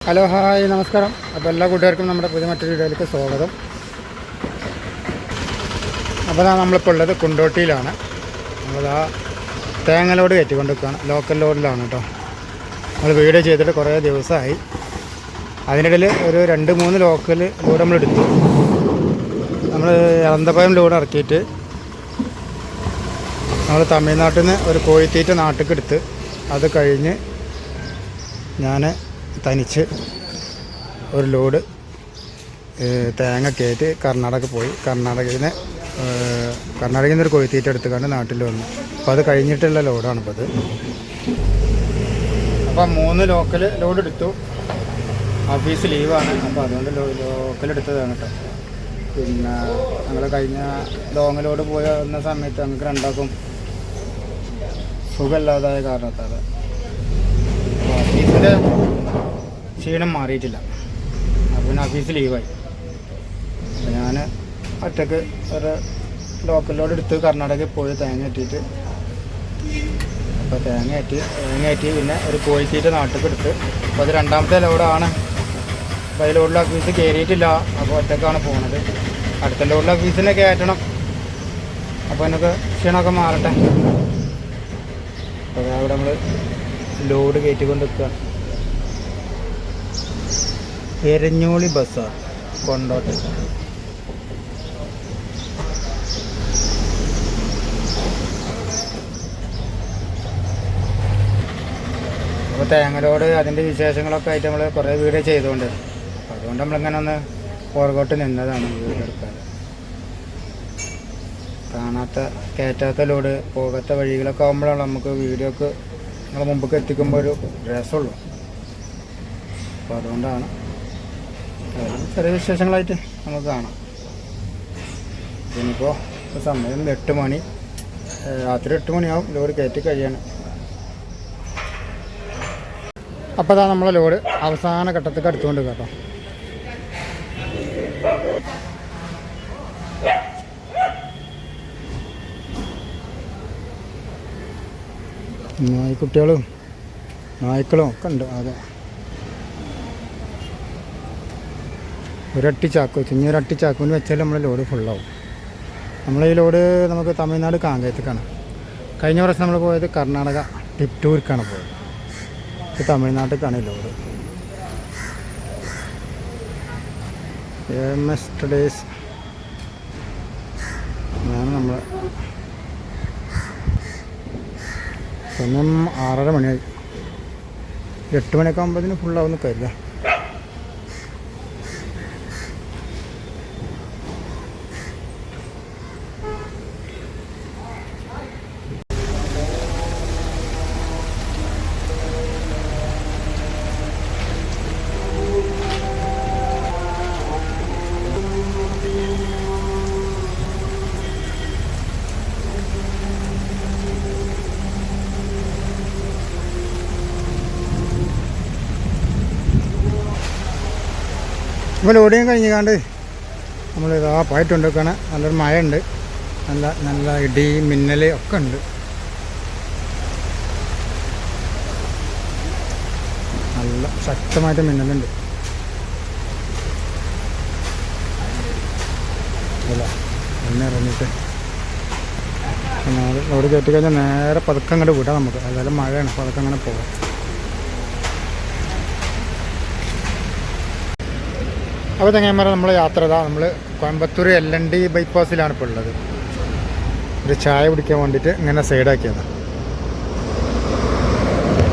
Hello hi നമസ്കാരം. അപ്പോൾ എല്ലാ കൂട്ടുകാർക്കും നമ്മുടെ പുതിയ മറ്റൊരു വീഡിയോയിലേക്ക് സ്വാഗതം. അപ്പോൾ നമ്മളിപ്പോൾ ഉള്ളത് കുണ്ടോട്ടിയിലാണ്. നമ്മളിതാ തേങ്ങ ലോഡ് കയറ്റിക്കൊണ്ടിരിക്കുകയാണ്. ലോക്കൽ ലോഡിലാണ് കേട്ടോ. നമ്മൾ വീഡിയോ ചെയ്തിട്ട് കുറേ ദിവസമായി. അതിനിടയിൽ ഒരു 2-3 ലോക്കൽ ലോഡ് നമ്മളെടുത്തു. നമ്മൾ ഇളന്തപ്പഴം ലോഡ് ഇറക്കിയിട്ട് നമ്മൾ തമിഴ്നാട്ടിൽ നിന്ന് ഒരു കോഴിത്തീറ്റ നാട്ടിലേക്ക് എടുത്ത് അത് കഴിഞ്ഞ് ഞാൻ തനിച്ച് ഒരു ലോഡ് തേങ്ങ കയറ്റി കർണാടക പോയി. കർണാടകയിൽ നിന്ന് ഒരു കോഴിത്തീറ്റ എടുത്തുകൊണ്ട് നാട്ടിൽ വന്നു. അപ്പോൾ അത് കഴിഞ്ഞിട്ടുള്ള ലോഡാണിപ്പോൾ അത്. അപ്പം 3 ലോക്കൽ ലോഡ് എടുത്തു. ഓഫീസ് ലീവാണ്, അപ്പോൾ അതുകൊണ്ട് ലോക്കൽ എടുത്തതാണ് കേട്ടോ. പിന്നെ ഞങ്ങൾ കഴിഞ്ഞ ലോങ് ലോഡ് വന്ന സമയത്ത് ഞങ്ങൾക്ക് രണ്ടാക്കും സുഖമില്ലാതായ കാരണത്താൽ ഓഫീസിൻ്റെ ക്ഷീണം മാറിയിട്ടില്ല. അപ്പോൾ പിന്നെ ഓഫീസ് ലീവായി. അപ്പോൾ ഞാൻ ഒറ്റക്ക് ഒരു ലോക്കൽ ലോഡ് എടുത്ത് കർണാടകയിൽ പോയി തേങ്ങ എറ്റിയിട്ട് അപ്പോൾ തേങ്ങ ഏറ്റി പിന്നെ ഒരു കോഴിത്തീറ്റ നാട്ടിൽ എടുത്ത്. അപ്പോൾ അത് 2ാമത്തെ ലോഡാണ്. അപ്പോൾ ഈ ലോഡിൽ ഓഫീസ് കയറിയിട്ടില്ല. അപ്പോൾ ഒറ്റക്കാണ് പോകുന്നത്. അടുത്ത ലോഡിൽ ഓഫീസിനെ കയറ്റണം. അപ്പോൾ എനിക്ക് ക്ഷീണമൊക്കെ മാറട്ടെ. അപ്പോൾ അവിടെ നമ്മൾ ലോഡ് കയറ്റിക്കൊണ്ട് നിൽക്കുക. എരഞ്ഞോളി ബസ്സാർ കൊണ്ടോട്ടെ. അപ്പോൾ തേങ്ങലോട് അതിൻ്റെ വിശേഷങ്ങളൊക്കെ ആയിട്ട് നമ്മൾ കുറേ വീഡിയോ ചെയ്തുകൊണ്ട് അതുകൊണ്ട് നമ്മളിങ്ങനെ ഒന്ന് പുറകോട്ട് നിന്നതാണ് വീഡിയോ എടുക്കാൻ. കയറ്റാത്ത ലോഡ് പോകാത്ത വഴികളൊക്കെ ആകുമ്പോഴാണ് നമുക്ക് വീഡിയോക്ക് നമ്മൾ മുമ്പൊക്കെ എത്തിക്കുമ്പോൾ ഒരു രസമുള്ളൂ. അപ്പോൾ അതുകൊണ്ടാണ് ചെറിയ വിശേഷങ്ങളായിട്ട് നമുക്ക് കാണാം. ഇനിയിപ്പോൾ സമയം 8 മണി, രാത്രി 8 മണിയാവും ലോഡ് കയറ്റി കഴിയാണ്. അപ്പോൾ അതാ നമ്മളെ ലോഡ് അവസാന ഘട്ടത്തേക്ക് അടുത്തുകൊണ്ട് കേട്ടോ. നായ്ക്കുട്ടികളും നായ്ക്കളും ഒക്കെ ഉണ്ട്. അതെ, ഒരട്ടി ചാക്ക് ചിഞ്ഞൊരട്ടി ചാക്കുവിന് വെച്ചാൽ നമ്മളെ ലോഡ് ഫുള്ളാവും. നമ്മളീ ലോഡ് നമുക്ക് തമിഴ്നാട് കാങ്കയത്തേക്കാണ്. കഴിഞ്ഞ വർഷം നമ്മൾ പോയത് കർണാടക ടിപ്റ്റൂർക്കാണ് പോയത്. ഇത് തമിഴ്നാട്ടിലേക്കാണ് ലോഡ്. MS ട്രേഡേഴ്സ് അതാണ് നമ്മൾ. സമയം 6:30 മണിയായി. 8 മണിയൊക്കെ ആകുമ്പോഴത്തേന് ഫുള്ളാവുന്ന കരുതാം. ഇപ്പോൾ ലോഡിങ് കഴിഞ്ഞാണ്ട് നമ്മൾ ഇതാ പോയിട്ടുണ്ടാക്കുകയാണ്. നല്ലൊരു മഴ ഉണ്ട്, നല്ല ഇടി മിന്നൽ ഒക്കെ ഉണ്ട്. നല്ല ശക്തമായിട്ട് മിന്നലുണ്ട്. അല്ല എന്നെ ഇറങ്ങിയിട്ട് ലോഡ് കയറ്റി കഴിഞ്ഞാൽ നേരെ പതുക്കെ അങ്ങോട്ട് വിടാം നമുക്ക്. അതായത് മഴയാണ്, പതുക്കെ അങ്ങനെ പോകാം. അപ്പോൾ ചങ്ങന്മാരെ നമ്മളെ യാത്ര ഇതാ നമ്മൾ കോയമ്പത്തൂർ LND ബൈപ്പാസിലാണ് ഇപ്പോൾ ഉള്ളത്. ഒരു ചായ കുടിക്കാൻ വേണ്ടിയിട്ട് ഇങ്ങനെ സൈഡാക്കിയതാണ്.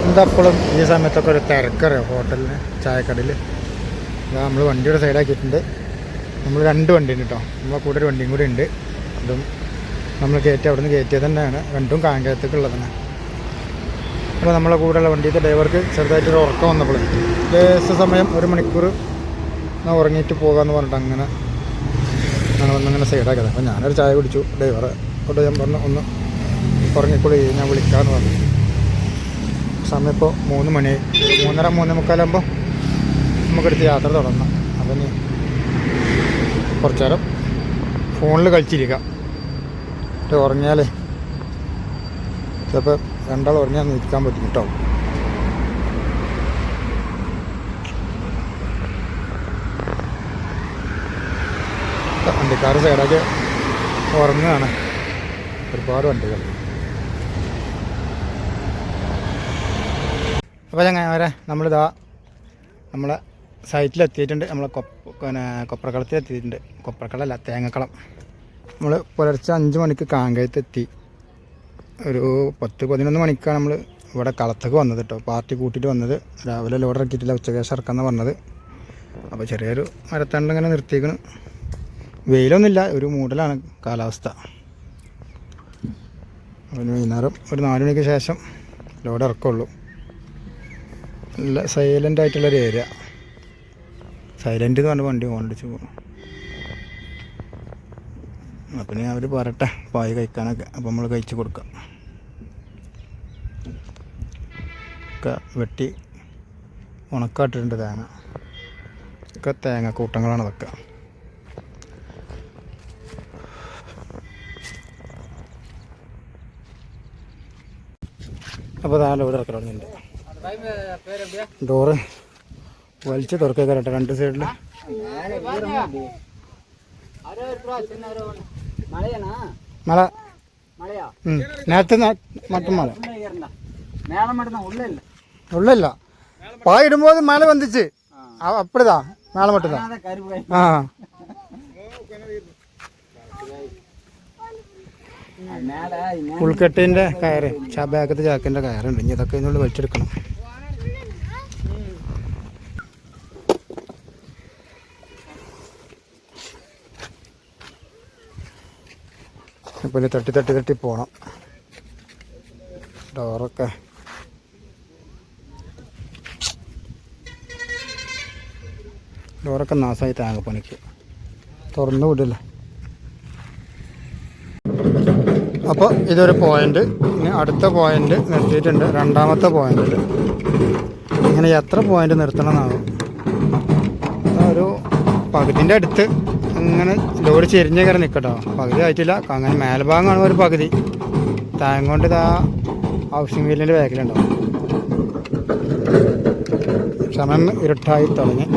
എന്താ എപ്പോഴും ഈ സമയത്തൊക്കെ ഒരു തിരക്കറിയോ ഹോട്ടലിന് ചായക്കടയിൽ. അതാ നമ്മൾ വണ്ടിയുടെ സൈഡാക്കിയിട്ടുണ്ട്. നമ്മൾ 2 വണ്ടിയുണ്ട് കേട്ടോ. നമ്മളെ കൂടെ ഒരു വണ്ടിയും കൂടി ഉണ്ട്. അതും നമ്മൾ അവിടെ നിന്ന് കയറ്റിയത് തന്നെയാണ്. 2ഉം കാങ്കയത്തേക്കുള്ളതാണ്. അപ്പോൾ നമ്മളെ കൂടെയുള്ള വണ്ടിയുടെ ഡ്രൈവർക്ക് ചെറുതായിട്ടൊരു ഉറക്കം വന്നപ്പോൾ സമയം 1 മണിക്കൂർ ഉറങ്ങിയിട്ട് പോകാമെന്ന് പറഞ്ഞിട്ട് അങ്ങനെ ഞങ്ങളൊന്നിങ്ങനെ സൈഡാക്കിയത്. അപ്പോൾ ഞാനൊരു ചായ കുടിച്ചു. ഡ്രൈവറോട് ഞാൻ പറഞ്ഞു ഒന്ന് ഉറങ്ങിക്കൂടി, ഞാൻ വിളിക്കാമെന്ന് പറഞ്ഞു. സമയം ഇപ്പോൾ 3 മണി, 3:30-3:45 നമുക്കെടുത്ത് യാത്ര തുടങ്ങണം. അപ്പം ഇനി കുറച്ച് നേരം ഫോണിൽ കളിച്ചിരിക്കാം. ഉറങ്ങിയാലേ ചിലപ്പോൾ 2 ആൾ ഉറങ്ങിയാൽ നിൽക്കാൻ പറ്റും കേട്ടോ. വണ്ടിക്കാർ സൈഡൊക്കെ ഉറങ്ങുകയാണ്. ഒരുപാട് വണ്ടികൾ. അപ്പോൾ ചങ്ങായിമാരെ നമ്മളിതാ നമ്മളെ സൈറ്റിലെത്തിയിട്ടുണ്ട്. നമ്മളെ കൊപ്രക്കളത്തിലെത്തിയിട്ടുണ്ട്. കൊപ്രക്കളമല്ല, തേങ്ങക്കളം. നമ്മൾ പുലർച്ചെ 5 മണിക്ക് കാങ്കയത്തെത്തി. ഒരു 10-11 മണിക്കാണ് നമ്മൾ ഇവിടെ കളത്തേക്ക് വന്നത് കേട്ടോ. പാർട്ടി കൂട്ടിയിട്ട് വന്നത്. രാവിലെ ലോഡ് ഇറക്കിയിട്ടില്ല, ഉച്ചയ്ക്ക് ശേഷം ഇറക്കാമെന്നാണ് പറഞ്ഞത്. അപ്പോൾ ചെറിയൊരു മരത്തണ്ട് ഇങ്ങനെ നിർത്തിയിരിക്കണം. വെയിലൊന്നുമില്ല, ഒരു മൂടലാണ് കാലാവസ്ഥ. അപ്പോൾ വൈകുന്നേരം ഒരു 4 മണിക്ക് ശേഷം ലോഡ് ഇറക്കുള്ളൂ. നല്ല സൈലൻ്റ് ആയിട്ടുള്ളൊരു ഏരിയ. സൈലൻ്റ് എന്ന് പറഞ്ഞ വണ്ടി ഓടിച്ച് പോകും. അപ്പം അവർ പറയട്ടെ പായ് കഴിക്കാനൊക്കെ. അപ്പോൾ നമ്മൾ കഴിച്ച് കൊടുക്കാം. ഒക്കെ വെട്ടി ഉണക്കാട്ടിട്ടുണ്ട് തേങ്ങ. ഒക്കെ തേങ്ങ കൂട്ടങ്ങളാണ് അതൊക്കെ. അപ്പോൾ താഴെ ഇവിടെ ഇറക്കി തുടങ്ങിയിട്ടുണ്ട്. ഡോറ് വലിച്ച് തുറക്കുക കേട്ടോ 2 സൈഡിൽ. മഴ നേരത്തെ മറ്റും മഴ ഉള്ളില്ല. പായിടുമ്പോൾ മഴ വന്നിച്ച് അപ്പടിതാ മേള മട്ടുതാ. ആ ഉൾക്കെട്ടിൻ്റെ കയറ്, ബാക്കത്തെ ചാക്കിൻ്റെ കയറുണ്ട്. ഇനി ഇതൊക്കെ ഇതിനുള്ളിൽ വലിച്ചെടുക്കണം. ഇപ്പോൾ ഇനി തട്ടി പോകണം. ഡോറൊക്കെ നാശമായി തേങ്ങപ്പണിക്ക് തുറന്നു വിടില്ല. അപ്പോൾ ഇതൊരു പോയിൻ്റ്. ഇനി അടുത്ത പോയിൻ്റ് നിർത്തിയിട്ടുണ്ട്. 2ാമത്തെ പോയിൻ്റിൽ ഇങ്ങനെ എത്ര പോയിൻ്റ് നിർത്തണം എന്നാകും. ഒരു പകുതിൻ്റെ അടുത്ത് അങ്ങനെ ലോഡ് ചെരിഞ്ഞ കയറി നിൽക്കട്ടോ. പകുതി ആയിട്ടില്ല. അങ്ങനെ മേൽഭാഗം കാണുമ്പോൾ ഒരു പകുതി താങ്ങ കൊണ്ട് ഇതാ ഹൗസിംഗ് വീലിൻ്റെ ബാക്കിലുണ്ടാവും. സമയം ഇരുട്ടായി തുടങ്ങി.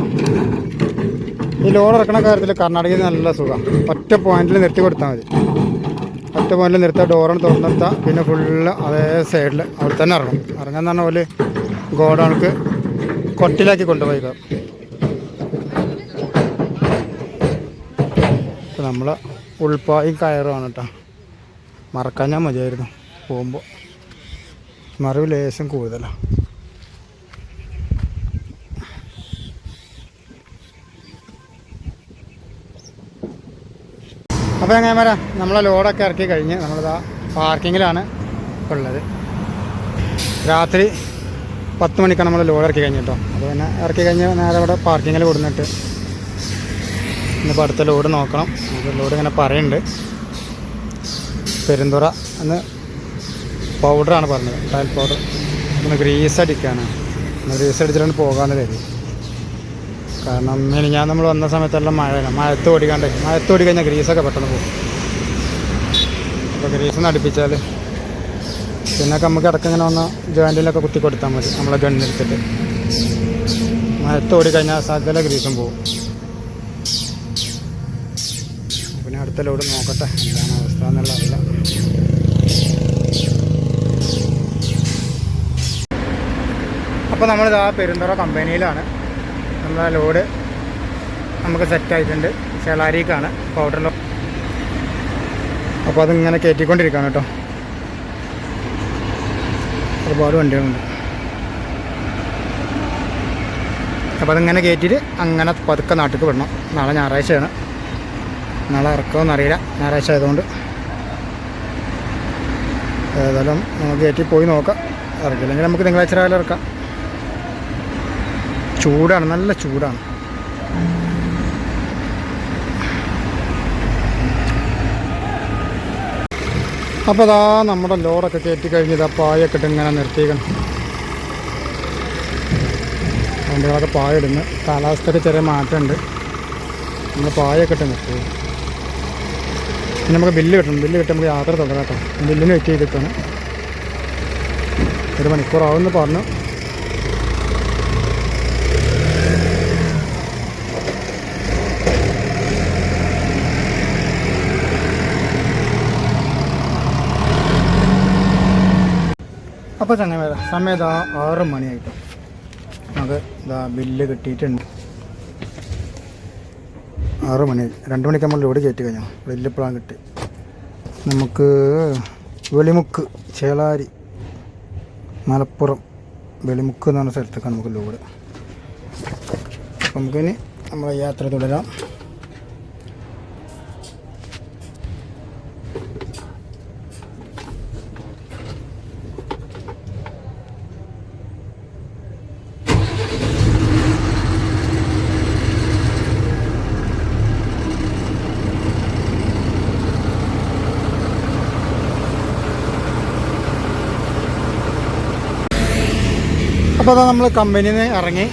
ഈ ലോഡ് ഇറക്കണ കാര്യത്തിൽ കർണാടകയിൽ നല്ല സുഖം. ഒറ്റ പോയിന്റിൽ നിർത്തി കൊടുത്താൽ മതി. ഒറ്റ പോയിന്റിൽ നിർത്താൻ ഡോറാണ് തുറന്നു നിർത്താം. പിന്നെ ഫുള്ള് അതേ സൈഡിൽ അവിടെ തന്നെ ഇറങ്ങാൻ പറഞ്ഞ പോലെ ഗോഡൗണിക്ക് കൊട്ടിലാക്കി കൊണ്ടുപോയിക്കാം. ഇപ്പം നമ്മൾ ഉൾപ്പായും കയറുമാണ് കേട്ടോ. മറക്കാൻ ഞാൻ മതിയായിരുന്നു പോകുമ്പോൾ. മറിവ് ലേശം കൂടുതലാണ്. അപ്പോൾ എങ്ങനെ വരാം, നമ്മളെ ലോഡൊക്കെ ഇറക്കി കഴിഞ്ഞ് നമ്മളിതാ പാർക്കിങ്ങിലാണ് ഉള്ളത്. രാത്രി 10 മണിക്കാണ് നമ്മൾ ലോഡ് ഇറക്കി കഴിഞ്ഞ് കേട്ടോ. അപ്പോൾ പിന്നെ ഇറക്കി കഴിഞ്ഞ് നേരെ ഇവിടെ പാർക്കിങ്ങിൽ കൊടുന്നിട്ട് ഇന്നിപ്പോൾ അടുത്ത ലോഡ് നോക്കണം. നമുക്ക് ലോഡ് ഇങ്ങനെ പറയുന്നുണ്ട്. പെരുന്തുറ എന്ന് പൗഡറാണ് പറഞ്ഞത്, ടൈൽ പൗഡർ. ഒന്ന് ഗ്രീസ് അടിക്കാനാണ്. ഗ്രീസ് അടിച്ചിട്ടാണ് പോകാമെന്ന് കരുതി. കാരണം ഞാൻ നമ്മൾ വന്ന സമയത്തെല്ലാം മഴയാണ്. മഴത്ത് ഓടി കഴിഞ്ഞാൽ ഗ്രീസൊക്കെ പെട്ടെന്ന് പോകും. അപ്പോൾ ഗ്രീസ് അടുപ്പിച്ചാൽ പിന്നെ നമുക്ക് ഇടയ്ക്കിങ്ങനെ വന്ന ജോയിൻറ്റിലൊക്കെ കുത്തി കൊടുത്താൽ മതി. നമ്മളെ ഗണ്ണെടുത്തിട്ട് മഴത്ത് ഓടി കഴിഞ്ഞാൽ സകല ഗ്രീസും പോകും. പിന്നെ അടുത്ത ലോഡ് നോക്കട്ടെ എന്താണ് അവസ്ഥ എന്നുള്ള അറിയില്ല. അപ്പോൾ നമ്മളിതാ പെരുന്തറ കമ്പനിയിലാണ്. നമ്മളെ ലോഡ് നമുക്ക് സെറ്റായിട്ടുണ്ട്. ചെളാരിക്കാണ് പൗഡറിലോ. അപ്പോൾ അതിങ്ങനെ കയറ്റിക്കൊണ്ടിരിക്കുകയാണ് കേട്ടോ. ഒരുപാട് വണ്ടികളുണ്ട്. അപ്പോൾ അതിങ്ങനെ കയറ്റിയിട്ട് അങ്ങനെ പതുക്കെ നാട്ടിലേക്ക് വിടണം. നാളെ ഞായറാഴ്ചയാണ്. നാളെ ഇറക്കുമെന്നറിയില്ല, ഞായറാഴ്ച ആയതുകൊണ്ട്. ഏതായാലും നമുക്ക് കയറ്റി പോയി നോക്കാം. ഇറക്കില്ലെങ്കിൽ നമുക്ക് തിങ്കളാഴ്ച രാവിലെ ഇറക്കാം. ചൂടാണ്, നല്ല ചൂടാണ്. അപ്പോൾ അതാ നമ്മുടെ ലോഡൊക്കെ കയറ്റി കഴിഞ്ഞത് പായൊക്കെ ഇട്ട് ഇങ്ങനെ നിർത്തിക്കണം. വണ്ടികളൊക്കെ പായിടുന്നു. കാലാവസ്ഥയ്ക്ക് ചെറിയ മാറ്റമുണ്ട്. നമ്മൾ പായൊക്കെ ഇട്ട് നിർത്തി. പിന്നെ നമുക്ക് ബില്ല് കിട്ടണം. ബില്ല് കിട്ടുമ്പോൾ നമുക്ക് യാത്ര തുടരാം കേട്ടോ. ബില്ലിന് വെയിറ്റ് ചെയ്തിട്ടാണ്. 1 മണിക്കൂറാവുമെന്ന് പറഞ്ഞു. അപ്പോൾ ചങ്ങായി സമയം ഇതാ 6 മണിയായിട്ട് നമുക്ക് ഇതാ ബില്ല് കിട്ടിയിട്ടുണ്ട്. 6 മണി 2 മണിക്ക് നമ്മൾ ലോഡ് കയറ്റി കഴിഞ്ഞാൽ ബില്ല് ഇപ്പോഴാണ് കിട്ടി. നമുക്ക് വെളിമുക്ക് ചേളാരി മലപ്പുറം വെളിമുക്ക് എന്ന് പറഞ്ഞ സ്ഥലത്തേക്കാണ് നമുക്ക് ലോഡ്. അപ്പം നമുക്കിനി നമ്മളെ യാത്ര തുടരാം. അപ്പോൾ അതാ നമ്മൾ കമ്പനിയിൽ നിന്ന് ഇറങ്ങി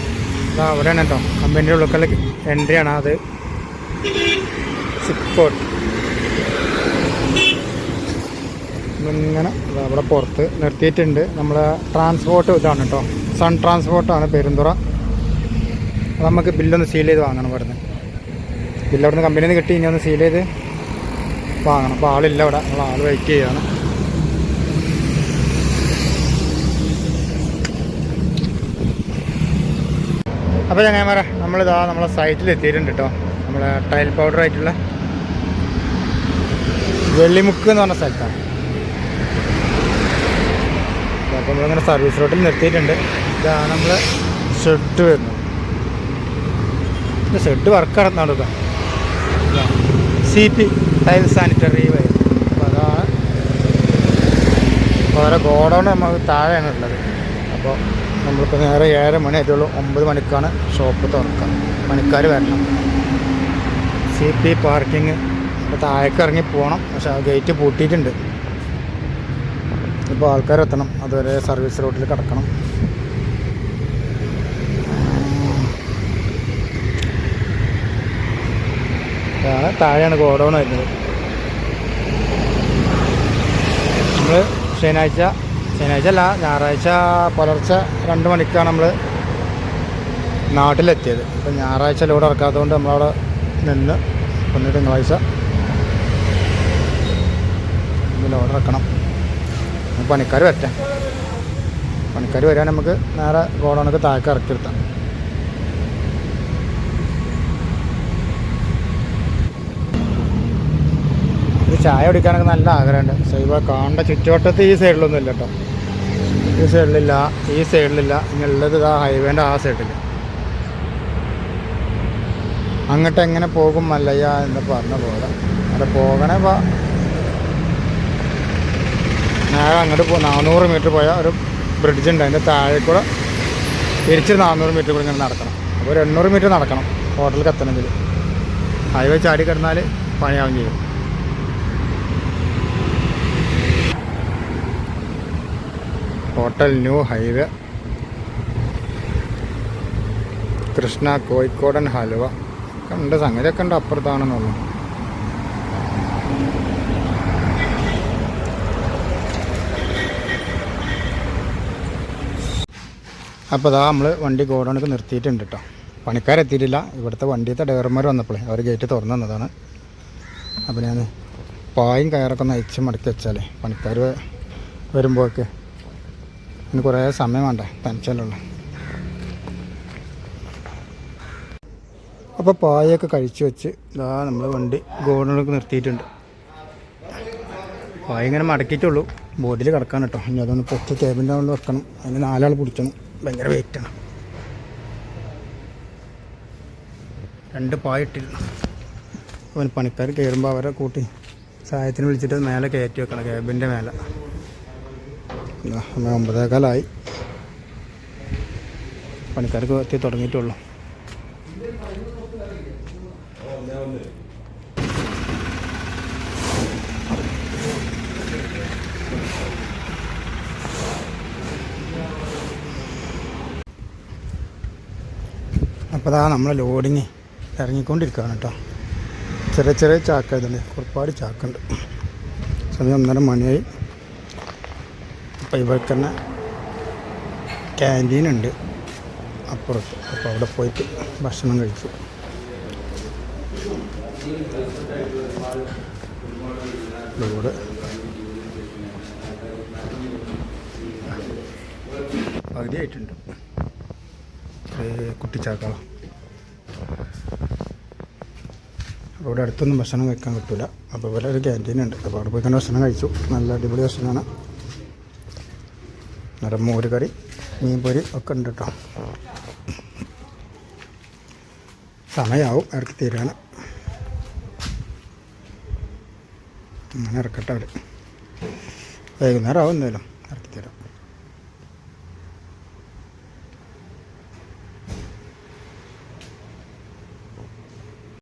അതാ അവിടെയാണ് കേട്ടോ കമ്പനിയുടെ ഉള്ളിൽ എൻട്രിയാണ്. അത് സിക്കോട്ട് ഇങ്ങനെ അവിടെ പുറത്ത് നിർത്തിയിട്ടുണ്ട്. നമ്മളെ ട്രാൻസ്പോർട്ട് ഇതാണ് കേട്ടോ, സൺ ട്രാൻസ്പോർട്ടാണ് പെരുന്തുറ. അത് നമുക്ക് ബില്ലൊന്ന് സീൽ ചെയ്ത് വാങ്ങണം. ഇവിടുന്ന് ബില്ല് അവിടെ നിന്ന് കമ്പനിയിൽ നിന്ന് കിട്ടി, ഇനി ഒന്ന് സീൽ ചെയ്ത് വാങ്ങണം. അപ്പോൾ ആളില്ല അവിടെ, നമ്മൾ ആൾ വെയിറ്റ് ചെയ്യുകയാണ്. അപ്പോൾ ചങ്ങായിമാരെ നമ്മളിതാ നമ്മളെ സൈറ്റിൽ എത്തിയിട്ടുണ്ട് കേട്ടോ. നമ്മളെ ടൈൽ പൗഡർ ആയിട്ടുള്ള വെള്ളിമുക്ക് എന്ന് പറഞ്ഞ സ്ഥലത്താണ്. അപ്പോൾ നമ്മളിങ്ങനെ സർവീസ് റോഡിൽ നിർത്തിയിട്ടുണ്ട്. ഇതാണ് നമ്മൾ ഷെഡ് വരുന്നത്. ഷെഡ് വർക്ക് നടന്നാണ് കേട്ടോ. CP ടൈൽ സാനിറ്ററി വരുന്നത്. അപ്പോൾ അതാണ് വേറെ ഗോഡൗൺ നമുക്ക് താഴെയാണ് ഉള്ളത്. അപ്പോൾ നമ്മളിപ്പോൾ നേരെ 7 മണി ആയിട്ടുള്ളൂ. 9 മണിക്കാണ് ഷോപ്പ് തുറക്കുക. പണിക്കാർ വരണം. CP പാർക്കിങ് ഇപ്പോൾ താഴേക്ക് ഇറങ്ങി പോകണം. പക്ഷേ ആ ഗേറ്റ് പൂട്ടിയിട്ടുണ്ട്. ഇപ്പോൾ ആൾക്കാർ എത്തണം. അതുവരെ സർവീസ് റോഡിൽ കിടക്കണം. താഴെയാണ് ഗോഡൗൺ വരുന്നത്. നമ്മൾ ശനിയാഴ്ച അല്ല, ഞായറാഴ്ച പുലർച്ചെ 2 മണിക്കാണ് നമ്മൾ നാട്ടിലെത്തിയത്. ഇപ്പം ഞായറാഴ്ച ലോഡ് ഇറക്കാത്തതുകൊണ്ട് നമ്മളവിടെ നിന്ന് ഒന്ന് തിങ്കളാഴ്ച ലോഡ് ഇറക്കണം. പണിക്കാർ വരട്ടെ. പണിക്കാർ വരാൻ നമുക്ക് നേരെ ഗോഡൗണൊക്കെ താഴേക്ക് ഇറക്കി എടുത്താം. ഒരു ചായ കുടിക്കാനൊക്കെ നല്ല ആഗ്രഹമുണ്ട്. പക്ഷേ ഇപ്പോൾ കാണേണ്ട ചുറ്റുവട്ടത്ത് ഈ സൈഡിലൊന്നും ഇല്ല കേട്ടോ. ഈ സൈഡിലില്ല, ഈ സൈഡിലില്ല. ഇങ്ങനെയുള്ളത് ഇതാ ഹൈവേൻ്റെ ആ സൈഡിൽ. അങ്ങോട്ട് എങ്ങനെ പോകും മല്ലയ്യ എന്ന് പറഞ്ഞ പോലെ അവിടെ പോകണേ. നേരെ അങ്ങോട്ട് 400 മീറ്റർ പോയാൽ ഒരു ബ്രിഡ്ജ് ഉണ്ട്. അതിൻ്റെ താഴെ കൂടെ തിരിച്ച് 400 മീറ്റർ കൂടെ ഇങ്ങനെ നടക്കണം. അപ്പോൾ ഒരു 800 മീറ്റർ നടക്കണം ഹോട്ടലിൽ എത്തണമെങ്കിൽ. ഹൈവേ ചാടി കിടന്നാൽ പണിയാവും ചെയ്യും. ഹോട്ടൽ ന്യൂ ഹൈവേ, കൃഷ്ണ കോഴിക്കോടൻ ഹലുവ ഉണ്ട്. സംഗതിയൊക്കെ ഉണ്ട്, അപ്പുറത്താണെന്നുള്ളു. അപ്പോൾ അതാ നമ്മൾ വണ്ടി ഗോഡൗണൊക്കെ നിർത്തിയിട്ടുണ്ട് കേട്ടോ. പണിക്കാരെത്തിയിട്ടില്ല. ഇവിടുത്തെ വണ്ടിയത്തെ ഡ്രൈവർമാർ വന്നപ്പോഴേ അവർ ഗേറ്റ് തുറന്നു തന്നതാണ്. അപ്പോൾ ഞാൻ പായും കയറൊക്കെ ഒന്ന് അയച്ച് മടക്കി വെച്ചാലേ പണിക്കാർ വരുമ്പോഴൊക്കെ ഇനി കുറേ സമയം വേണ്ടേ, തനിച്ചല്ലുള്ള. അപ്പോൾ പായൊക്കെ കഴിച്ച് വെച്ച് ഇതാ നമ്മൾ വണ്ടി ഗോഡൗണിലേക്ക് നിർത്തിയിട്ടുണ്ട്. പായ ഇങ്ങനെ മടക്കിയിട്ടുള്ളൂ, ബോഡിയിൽ കിടക്കാൻ കേട്ടോ. ഇനി അതൊന്ന് പൊട്ടി ടേബിളിൻ്റെ മുകളിൽ വെക്കണം. അതിന് 4 ആൾ പിടിക്കണം. ഭയങ്കര വെയിറ്റാണ്. 2 പായ ഇട്ടിരുന്നു. അപ്പോൾ പണിക്കാർ കയറുമ്പോൾ അവരെ കൂട്ടി സഹായത്തിന് വിളിച്ചിട്ട് മേലെ കയറ്റി വെക്കണം, കേബിൻ്റെ മേലെ. 9:15 പണിക്കാർക്ക് എത്തി തുടങ്ങിയിട്ടുള്ളൂ. അപ്പോൾ അതാ നമ്മളെ ലോഡിങ് ഇറങ്ങിക്കൊണ്ടിരിക്കുകയാണ് കേട്ടോ. ചെറിയ ചെറിയ ചാക്ക ഇതുണ്ട്, ഒരുപാട് ചാക്കുണ്ട്. സമയം 1:30 മണിയായി. അപ്പോൾ ഇവിടെ തന്നെ ക്യാൻറ്റീനുണ്ട് അപ്പുറത്ത്. അപ്പോൾ അവിടെ പോയിട്ട് ഭക്ഷണം കഴിച്ചു. ലോഡ് പകുതി ആയിട്ടുണ്ട്. കുട്ടിച്ചാക്കളം അപ്പോൾ ഇവിടെ അടുത്തൊന്നും ഭക്ഷണം കഴിക്കാൻ കിട്ടില്ല. അപ്പോൾ ഇവിടെ ഒരു ക്യാൻറ്റീനുണ്ട്. അപ്പോൾ അവിടെ പോയി തന്നെ ഭക്ഷണം കഴിച്ചു. നല്ല അടിപൊളി ഭക്ഷണമാണ്. നിറം മോര് കറി, മീൻ പൊരി ഒക്കെ ഉണ്ട് കേട്ടോ. സമയമാവും ഇറക്കി തീരാൻ. അങ്ങനെ ഇറക്കട്ടെ അവർ. വൈകുന്നേരം ആവും എന്തായാലും.